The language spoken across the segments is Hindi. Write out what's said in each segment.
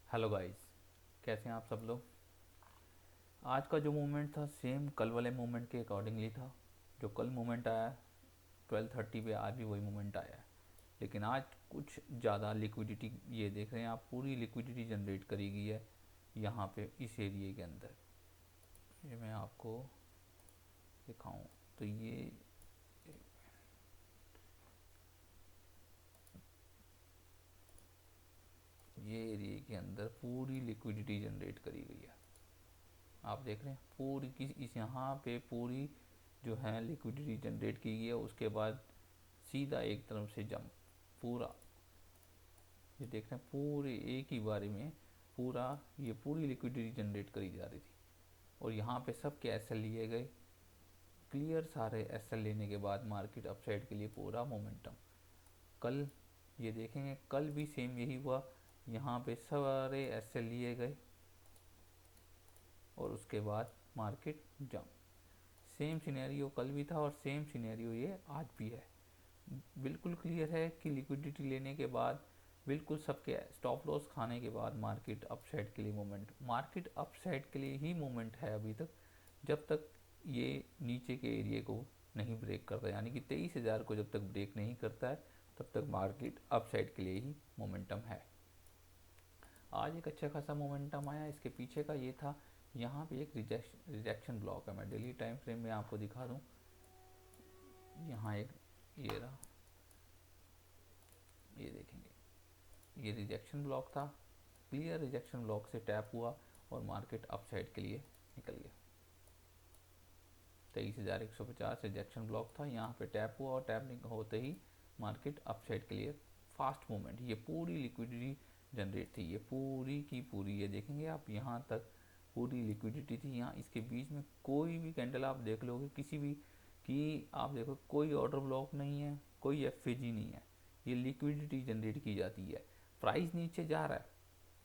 हेलो गाइस, कैसे हैं आप सब लोग। आज का जो मूवमेंट था सेम कल वाले मूवमेंट के अकॉर्डिंगली था। जो कल मूवमेंट आया 12:30 पे, आज भी वही मूवमेंट आया है। लेकिन आज कुछ ज़्यादा लिक्विडिटी, ये देख रहे हैं आप, पूरी लिक्विडिटी जनरेट करी गई है यहाँ पे इस एरिए के अंदर। ये मैं आपको दिखाऊं तो ये एरिए के अंदर पूरी लिक्विडिटी जनरेट करी गई है। आप देख रहे हैं पूरी की इस यहाँ पे पूरी जो है लिक्विडिटी जनरेट की गई है। उसके बाद सीधा एक तरफ से जंप पूरा, ये देख रहे हैं पूरे एक ही बारे में पूरा, ये पूरी लिक्विडिटी जनरेट करी जा रही थी। और यहाँ पे सब के एसएल लिए गए, क्लियर सारे एसएल लेने के बाद मार्केट अपसाइड के लिए पूरा मोमेंटम। कल ये देखेंगे, कल भी सेम यही हुआ, यहाँ पे सारे एसएल लिए गए और उसके बाद मार्केट जंप। सेम सिनेरियो कल भी था और सेम सिनेरियो ये आज भी है। बिल्कुल क्लियर है कि लिक्विडिटी लेने के बाद, बिल्कुल सबके स्टॉप लॉस खाने के बाद मार्केट अपसाइड के लिए मूवमेंट, मार्केट अपसाइड के लिए ही मूवमेंट है अभी तक, जब तक ये नीचे के एरिए को नहीं ब्रेक करता। यानी कि 23,000 को जब तक ब्रेक नहीं करता है तब तक मार्केट अपसाइड के लिए ही मोमेंटम है। आज एक अच्छा खासा मोमेंटम आया, इसके पीछे का ये था। यहाँ पे एक रिजेक्शन ब्लॉक है, मैं डेली टाइम फ्रेम में आपको दिखा दूँ। यहाँ एक ये रहा, ये देखेंगे, ये रिजेक्शन ब्लॉक था। क्लियर रिजेक्शन ब्लॉक से टैप हुआ और मार्केट अपसाइड के लिए निकल गया। 23,150 रिजेक्शन ब्लॉक था, यहाँ पे टैप हुआ और टैप होते ही मार्केट अपसाइड के लिए फास्ट मूवमेंट। ये पूरी लिक्विडिटी जनरेट थी, ये पूरी की पूरी, ये देखेंगे आप यहाँ तक पूरी लिक्विडिटी थी। यहाँ इसके बीच में कोई भी कैंडल आप देख लोगे किसी भी कि आप देखो, कोई ऑर्डर ब्लॉक नहीं है, कोई एफएजी नहीं है, ये लिक्विडिटी जनरेट की जाती है। प्राइस नीचे जा रहा है,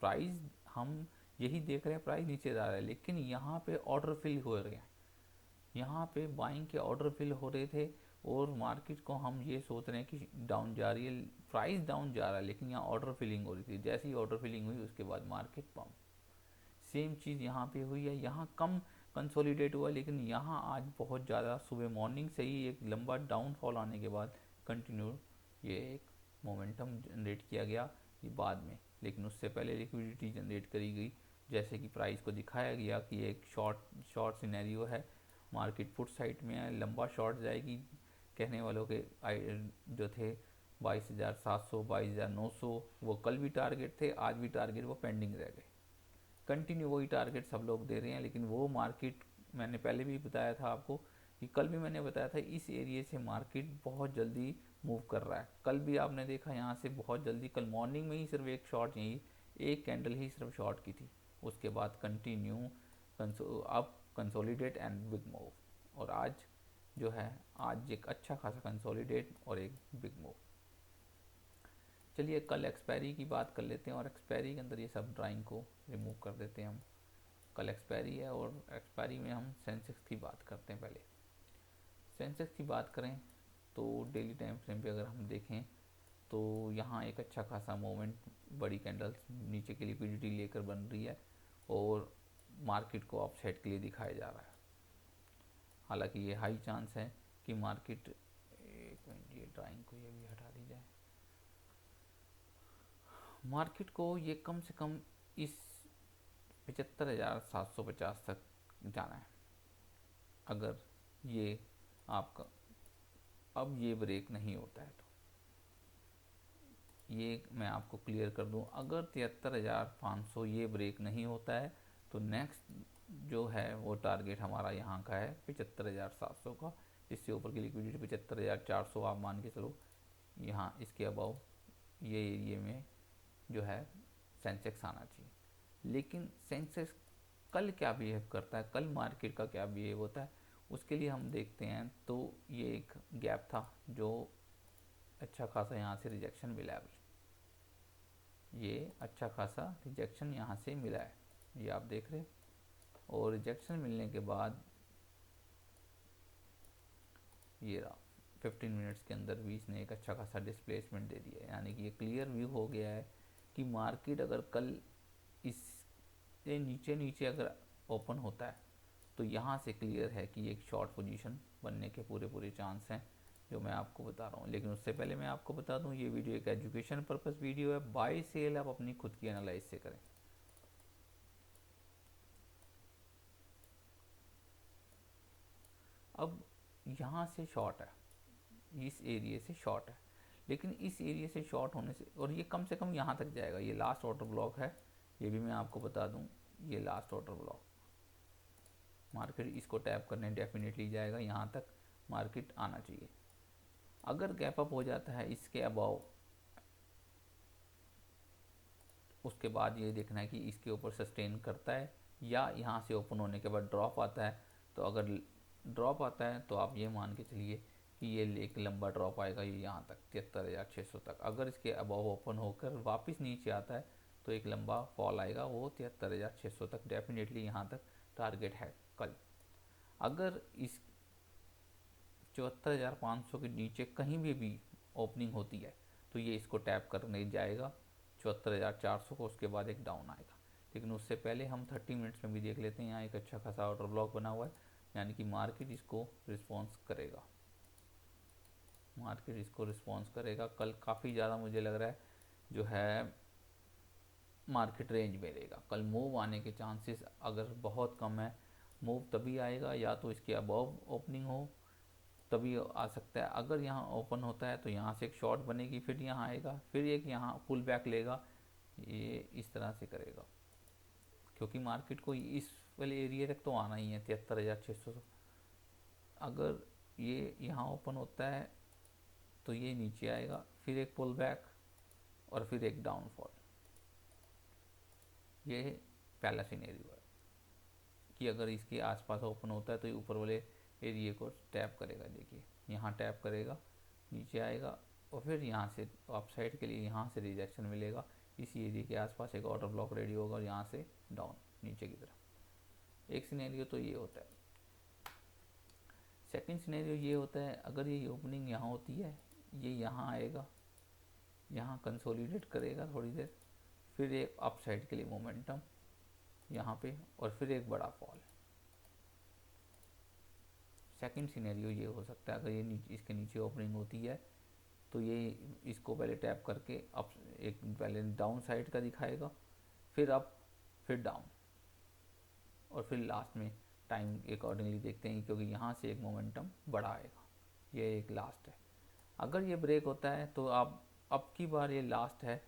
प्राइस हम यही देख रहे हैं, प्राइस नीचे जा रहा है, लेकिन यहाँ पे ऑर्डर फिल हो रहे हैं, यहाँ पे बाइंग के ऑर्डर फिल हो रहे थे। और मार्केट को हम ये सोच रहे हैं कि डाउन जा रही है, प्राइस डाउन जा रहा है, लेकिन यहाँ ऑर्डर फिलिंग हो रही थी। जैसे ही ऑर्डर फिलिंग हुई उसके बाद मार्केट पंप। सेम चीज़ यहाँ पे हुई है, यहाँ कम कंसोलिडेट हुआ, लेकिन यहाँ आज बहुत ज़्यादा सुबह मॉर्निंग से ही एक लंबा डाउनफॉल आने के बाद कंटिन्यू ये एक मोमेंटम जनरेट किया गया ये बाद में। लेकिन उससे पहले लिक्विडिटी जनरेट करी गई, जैसे कि प्राइस को दिखाया गया कि एक शॉर्ट शॉर्ट सिनेरियो है, मार्केट पुट साइड में है, लंबा शॉर्ट जाएगी। कहने वालों के जो थे 22,700 22,900, वो कल भी टारगेट थे, आज भी टारगेट वो पेंडिंग रह गए। कंटिन्यू वही टारगेट सब लोग दे रहे हैं, लेकिन वो मार्केट, मैंने पहले भी बताया था आपको कि कल भी मैंने बताया था, इस एरिए से मार्केट बहुत जल्दी मूव कर रहा है। कल भी आपने देखा यहाँ से बहुत जल्दी, कल मॉर्निंग में ही सिर्फ एक शॉर्ट, यही एक कैंडल ही सिर्फ शॉर्ट की थी। उसके बाद continue up consolidate and big move. और आज जो है, आज एक अच्छा खासा कंसोलिडेट और एक बिग मूव। चलिए कल एक्सपायरी की बात कर लेते हैं और एक्सपायरी के अंदर ये सब ड्राइंग को रिमूव कर देते हैं हम। कल एक्सपायरी है और एक्सपायरी में हम सेंसेक्स की बात करते हैं। पहले सेंसेक्स की बात करें तो डेली टाइम फ्रेम पे अगर हम देखें तो यहाँ एक अच्छा खासा मूवमेंट, बड़ी कैंडल्स नीचे की लिक्विडिटी लेकर बन रही है और मार्केट को अपसाइड के लिए दिखाया जा रहा है। हालांकि ये हाई चांस है कि मार्केट, एक मिनट ये ड्राइंग को ये भी हटा दी जाए, मार्केट को ये कम से कम इस 75,750 तक जाना है। अगर ये आपका अब ये ब्रेक नहीं होता है तो, ये मैं आपको क्लियर कर दूं, अगर 73,500 ये ब्रेक नहीं होता है तो नेक्स्ट जो है वो टारगेट हमारा यहाँ का है 75,700 का। इससे ऊपर की लिक्विडिटी 75,400 आप मान के चलो, यहाँ इसके अबाव ये एरिए में जो है सेंसेक्स आना चाहिए। लेकिन सेंसेक्स कल क्या बिहेव करता है, कल मार्केट का क्या बिहेव होता है, उसके लिए हम देखते हैं। तो ये एक गैप था जो अच्छा खासा यहाँ से रिजेक्शन मिला है अभी, ये अच्छा खासा रिजेक्शन यहाँ से मिला है, ये आप देख रहे। और रिजेक्शन मिलने के बाद ये रहा, 15 मिनट्स के अंदर भी इसने एक अच्छा खासा डिस्प्लेसमेंट दे दिया है। यानी कि ये क्लियर व्यू हो गया है कि मार्केट अगर कल इससे नीचे नीचे अगर ओपन होता है तो यहाँ से क्लियर है कि एक शॉर्ट पोजीशन बनने के पूरे पूरे चांस हैं, जो मैं आपको बता रहा हूँ। लेकिन उससे पहले मैं आपको बता दूँ, ये वीडियो एक एजुकेशन पर्पस वीडियो है। बाय सेल आप अपनी खुद की एनालाइज से करें। अब यहाँ से शॉर्ट है, इस एरिया से शॉर्ट है, लेकिन इस एरिया से शॉर्ट होने से, और ये कम से कम यहाँ तक जाएगा, ये लास्ट ऑर्डर ब्लॉक है, ये भी मैं आपको बता दूँ, ये लास्ट ऑर्डर ब्लॉक। मार्केट इसको टैप करने डेफिनेटली जाएगा, यहाँ तक मार्केट आना चाहिए। अगर गैप अप हो जाता है इसके अबाव, उसके बाद ये देखना है कि इसके ऊपर सस्टेन करता है या यहाँ से ओपन होने के बाद ड्रॉप आता है। तो अगर ड्रॉप आता है तो आप ये मान के चलिए कि ये एक लंबा ड्रॉप आएगा, ये यहाँ तक 73,600 तक। अगर इसके अबाव ओपन होकर वापस नीचे आता है तो एक लंबा फॉल आएगा, वो 73,600 तक डेफिनेटली यहाँ तक टारगेट है कल। अगर इस 74,500 के नीचे कहीं भी ओपनिंग होती है तो ये इसको टैप करने जाएगा 74,400 को, उसके बाद एक डाउन आएगा। लेकिन उससे पहले हम 30 मिनट्स में भी देख लेते हैं। यहाँ एक अच्छा खासा ऑर्डर ब्लॉक बना हुआ है, यानी कि मार्केट इसको रिस्पॉन्स करेगा, मार्केट इसको रिस्पॉन्स करेगा कल। काफ़ी ज़्यादा मुझे लग रहा है जो है मार्केट रेंज में रहेगा कल। मूव आने के चांसेस अगर बहुत कम है, मूव तभी आएगा या तो इसके अबव ओपनिंग हो तभी आ सकता है। अगर यहाँ ओपन होता है तो यहाँ से एक शॉर्ट बनेगी, फिर यहाँ आएगा, फिर एक यहाँ पुल बैक लेगा, ये इस तरह से करेगा, क्योंकि मार्केट को इस वाले एरिया तक तो आना ही है 73,600। अगर ये यहाँ ओपन होता है तो ये नीचे आएगा, फिर एक पुल बैक और फिर एक डाउनफॉल। ये पहला सिनेरियो है कि अगर इसके आसपास ओपन होता है तो ये ऊपर वाले एरिया को टैप करेगा। देखिए यहाँ टैप करेगा, नीचे आएगा और फिर यहाँ से अपसाइड के लिए यहाँ से रिजेक्शन मिलेगा, इसी एरिया के आसपास एक ऑर्डर ब्लॉक रेडी होगा और यहाँ से डाउन नीचे की तरफ। एक सिनेरियो तो ये होता है। सेकंड सिनेरियो ये होता है, अगर ये ओपनिंग यहाँ होती है, ये यहाँ आएगा, यहाँ कंसोलिडेट करेगा थोड़ी देर, फिर एक अपसाइड के लिए मोमेंटम यहाँ पे और फिर एक बड़ा फॉल। सेकंड सिनेरियो ये हो सकता है, अगर ये इसके नीचे ओपनिंग होती है तो ये इसको पहले टैप करके अप, एक पहले डाउन साइड का दिखाएगा, फिर अप, फिर डाउन, और फिर लास्ट में टाइम अकॉर्डिंगली देखते हैं, क्योंकि यहाँ से एक मोमेंटम बड़ा आएगा। ये एक लास्ट है। अगर ये ब्रेक होता है तो आप अब की बार ये लास्ट है।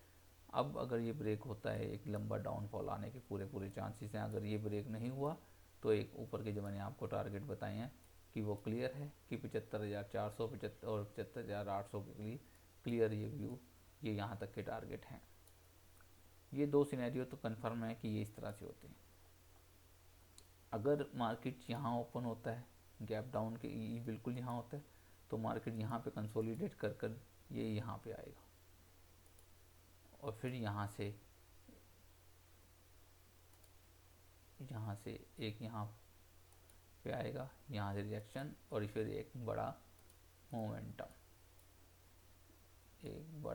अब अगर ये ब्रेक होता है, एक लंबा डाउनफॉल आने के पूरे पूरे चांसेस हैं। अगर ये ब्रेक नहीं हुआ तो एक ऊपर के जो मैंने आपको टारगेट बताए हैं कि वो क्लियर है कि 75,400 और 75,800 के लिए क्लियर ये व्यू, ये यहाँ तक के टारगेट हैं। ये दो सिनेरियो तो कंफर्म है कि ये इस तरह से होते हैं। अगर मार्केट यहाँ ओपन होता है, गैप डाउन के बिल्कुल यहाँ होता है, तो मार्केट यहाँ पे कंसोलिडेट कर कर ये यहाँ पे आएगा और फिर यहाँ से एक यहाँ पे आएगा, यहाँ से रिजेक्शन और फिर एक बड़ा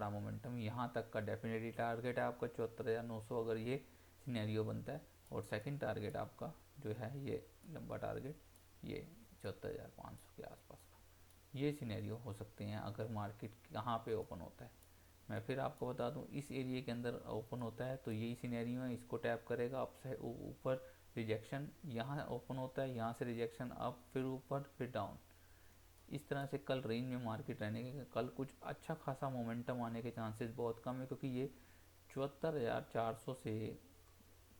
मोमेंटम यहाँ तक का डेफिनेटली टारगेट है आपका 74,900 अगर ये सिनेरियो बनता है। और सेकंड टारगेट आपका जो है ये लंबा टारगेट, ये 74,500 के आसपास का। ये सिनेरियो हो सकते हैं अगर मार्केट कहाँ पे ओपन होता है। मैं फिर आपको बता दूं, इस एरिया के अंदर ओपन होता है तो यही सिनेरियो है, इसको टैप करेगा, अप से ऊपर रिजेक्शन, यहाँ ओपन होता है, यहाँ से रिजेक्शन, अप, फिर ऊपर, फिर डाउन। इस तरह से कल रेंज में मार्केट रहने के, कल कुछ अच्छा खासा मोमेंटम आने के चांसेस बहुत कम है, क्योंकि ये 74,400 से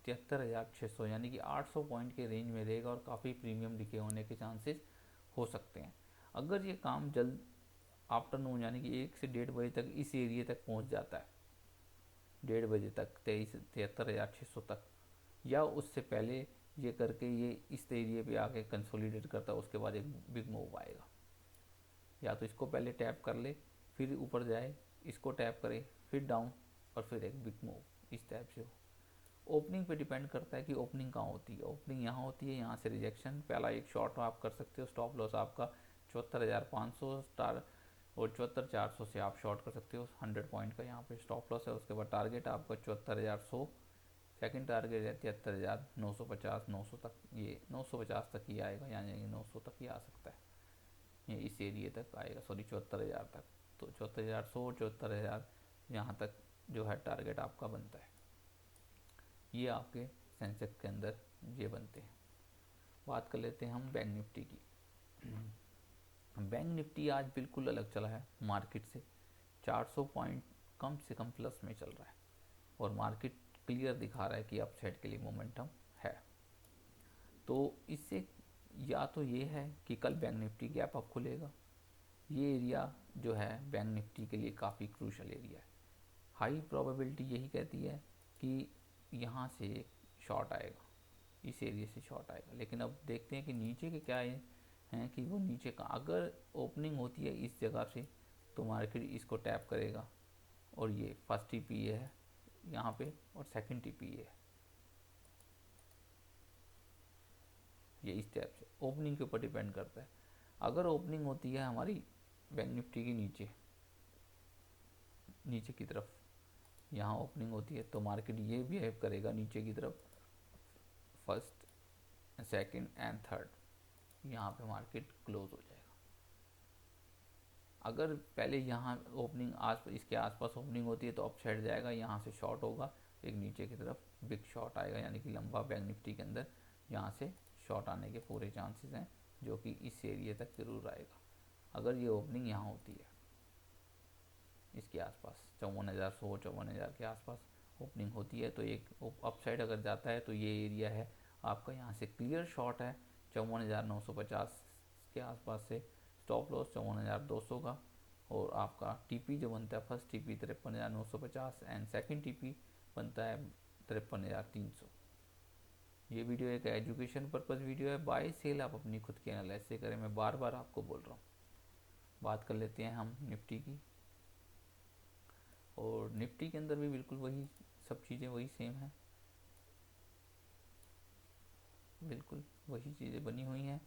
73,600 यानी कि 800 पॉइंट के रेंज में रहेगा और काफ़ी प्रीमियम डिके होने के चांसेस हो सकते हैं। अगर ये काम जल्द आफ्टरनून यानी कि 1 से 1:30 बजे तक इस एरिया तक पहुंच जाता है, 1:30 बजे तक 73,600 तक, या उससे पहले ये करके ये इस एरिया पे आके कंसोलिडेट करता है, उसके बाद एक बिग मूव आएगा। या तो इसको पहले टैप कर ले, फिर ऊपर जाए, इसको टैप करे, फिर डाउन और फिर एक बिग मूव, इस टाइप से हो। ओपनिंग पे डिपेंड करता है कि ओपनिंग कहाँ होती है। ओपनिंग यहाँ होती है, यहाँ से रिजेक्शन, पहला एक शॉर्ट आप कर सकते हो, स्टॉप लॉस आपका 74,500 स्टार और 74,400 से आप शॉर्ट कर सकते हो, 100 पॉइंट का यहाँ पे स्टॉप लॉस है। उसके बाद टारगेट आपका 74,100 सेकंड टारगेट है 73,950, 900 तक, ये 950 तक ही आएगा, यानी 900 तक ही आ सकता है, ये इस एरिए तक आएगा, सॉरी 74,000 तक। तो 74,100, 74,000 यहाँ तक जो है टारगेट आपका बनता है। ये आपके सेंसेक्स के अंदर ये बनते हैं। बात कर लेते हैं हम बैंक निफ्टी की। बैंक निफ्टी आज बिल्कुल अलग चला है मार्केट से, 400 पॉइंट कम से कम प्लस में चल रहा है और मार्केट क्लियर दिखा रहा है कि अपसाइड के लिए मोमेंटम है। तो इससे या तो ये है कि कल बैंक निफ्टी गैप अप खुलेगा, ये एरिया जो है बैंक निफ्टी के लिए काफ़ी क्रूशल एरिया है। हाई प्रोबेबिलिटी यही कहती है कि यहाँ से एक शॉर्ट आएगा, इस एरिया से शॉर्ट आएगा, लेकिन अब देखते हैं कि नीचे के क्या हैं कि वो नीचे का अगर ओपनिंग होती है इस जगह से तो मार्केट इसको टैप करेगा, और ये फर्स्ट टीपी है यहाँ पे और सेकंड टीपी है, ये इस टैप से ओपनिंग के ऊपर डिपेंड करता है। अगर ओपनिंग होती है हमारी बैंक निफ्टी की नीचे की तरफ, यहाँ ओपनिंग होती है तो मार्केट ये बिहेव करेगा नीचे की तरफ, फर्स्ट, सेकंड एंड थर्ड, यहाँ पे मार्केट क्लोज हो जाएगा। अगर पहले यहाँ ओपनिंग इसके आसपास ओपनिंग होती है तो अपसाइड जाएगा, यहाँ से शॉर्ट होगा, एक नीचे की तरफ बिग शॉर्ट आएगा, यानी कि लंबा बैंक निफ्टी के अंदर यहाँ से शॉर्ट आने के पूरे चांसेस हैं, जो कि इस एरिया तक जरूर आएगा। अगर ये ओपनिंग यहाँ होती है इसके आसपास 54,100, 54,000 के आसपास ओपनिंग होती है तो एक अपसाइड अगर जाता है तो ये एरिया है आपका, यहाँ से क्लियर शॉर्ट है 54,950 के आसपास से, स्टॉप लॉस 54,200 का, और आपका टीपी जो बनता है first TP 53,950 and second TP बनता है 53,300। ये वीडियो एक एजुकेशन पर्पज़ वीडियो है, बाय सेल आप अपनी खुद की एनालिसिस से करें, मैं बार बार आपको बोल रहा हूँ। बात कर लेते हैं हम निफ्टी की, और निफ्टी के अंदर भी बिल्कुल वही सब चीज़ें वही सेम है, बिल्कुल वही चीज़ें बनी हुई हैं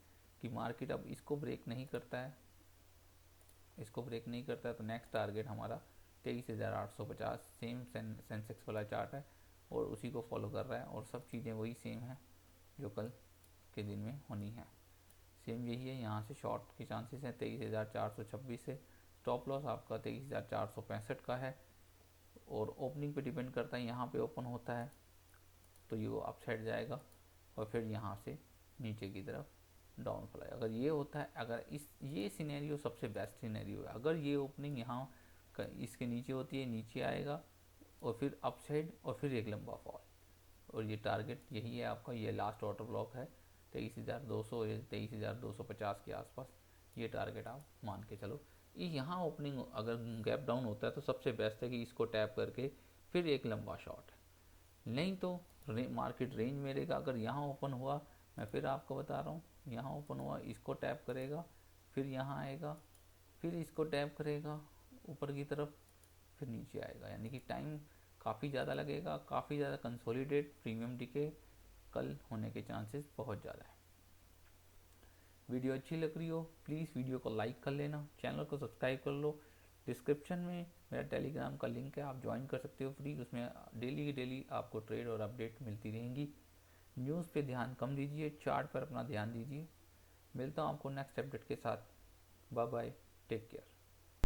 कि मार्केट अब इसको ब्रेक नहीं करता है, तो नेक्स्ट टारगेट हमारा 23,850 सेम सेंसेक्स वाला चार्ट है और उसी को फॉलो कर रहा है, और सब चीज़ें वही सेम है जो कल के दिन में होनी है, सेम यही है। यहाँ से शॉर्ट के चांसेस हैं 23,426 से, स्टॉप लॉस आपका 23,465 का है, और ओपनिंग पे डिपेंड करता है, यहाँ पे ओपन होता है तो ये वो अपसाइड जाएगा और फिर यहाँ से नीचे की तरफ डाउनफॉल आएगा। अगर ये होता है, अगर ये सिनेरियो सबसे बेस्ट सिनेरियो है, अगर ये ओपनिंग यहाँ इसके नीचे होती है, नीचे आएगा और फिर अपसाइड और फिर एक लंबा फॉल, और ये टारगेट यही है आपका, ये लास्ट ऑर्डर ब्लॉक है 23,200 या 23,250 के आसपास, ये टारगेट आप मान के चलो। यहाँ ओपनिंग अगर गैप डाउन होता है तो सबसे बेस्ट है कि इसको टैप करके फिर एक लंबा शॉट है, नहीं तो मार्केट रेंज में रहेगा। अगर यहाँ ओपन हुआ, मैं फिर आपको बता रहा हूँ, यहाँ ओपन हुआ, इसको टैप करेगा, फिर यहाँ आएगा, फिर इसको टैप करेगा ऊपर की तरफ, फिर नीचे आएगा, यानी कि टाइम काफ़ी ज़्यादा लगेगा, काफ़ी ज़्यादा कंसोलिडेट प्रीमियम डिके कल होने के चांसेस बहुत ज़्यादा है। वीडियो अच्छी लग रही हो प्लीज़ वीडियो को लाइक कर लेना, चैनल को सब्सक्राइब कर लो। डिस्क्रिप्शन में मेरा टेलीग्राम का लिंक है, आप ज्वाइन कर सकते हो फ्री, उसमें डेली की डेली आपको ट्रेड और अपडेट मिलती रहेंगी। न्यूज़ पे ध्यान कम दीजिए, चार्ट पर अपना ध्यान दीजिए। मिलता हूँ आपको नेक्स्ट अपडेट के साथ, बाय बाय, टेक केयर।